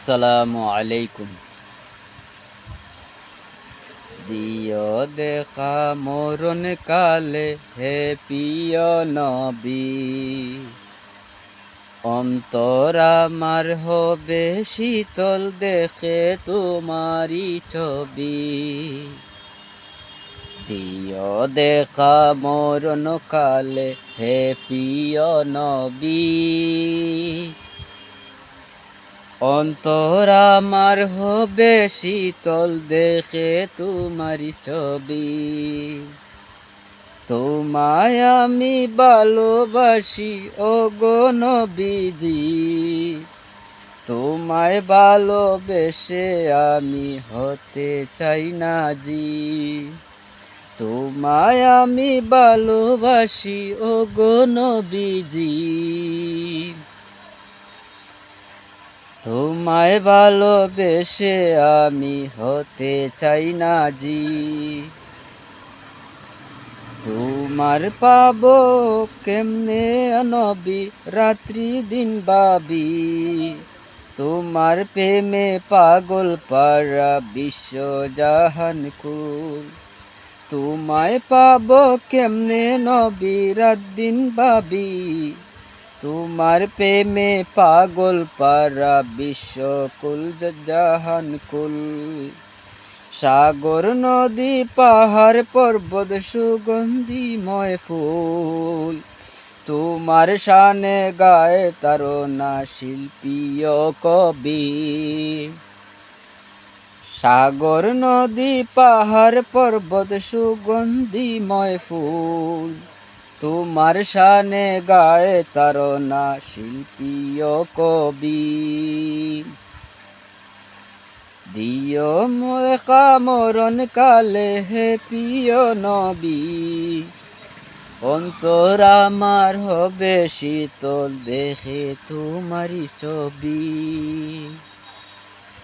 আসসালামু আলাইকুম। দিও দেখা মরণ কালে হে প্রিয় নবী, অন্তর আমার হবে শীতল দেখে তোমারি ছবি। দিও দেখা মরণ কালে হে প্রিয় নবী, অন্তর আমার হবে শীতল দেখে তোমারি ছবি। তোমায় আমি ভালোবাসি ওগো নবীজি, তোমায় ভালোবেসে আমি হতে চাই না জি। তোমায় আমি ভালোবাসি ওগো নবীজি, তোমায় ভালোবেসে আমি হতে চাই না জি। তোমার পাবো কেমনে নবী, রাত্রি দিন ভাবি। তোমার প্রেমে পাগল পারা বিশ্ব জাহান কুল। তোমায় পাবো কেমনে নবী, রাত দিন ভাবি। তোমার প্রেমে পাগল পারা বিশ্ব কুল জাহান কুল। সাগর নদী পাহাড় পর্বত সুগন্ধিময় ফুল, তোমার শানে গায়ে তারনা শিল্পী ও কবি। সাগর নদী পাহাড় পর্বত সুগন্ধিময় ফুল, তোমার শানে গায়ে তারনা শিল্পী ও কবি। দিও দেখা মরণ কালে হে প্রিয় নবী, অন্তর আমার হবে শীতল দেখে তোমারি ছবি।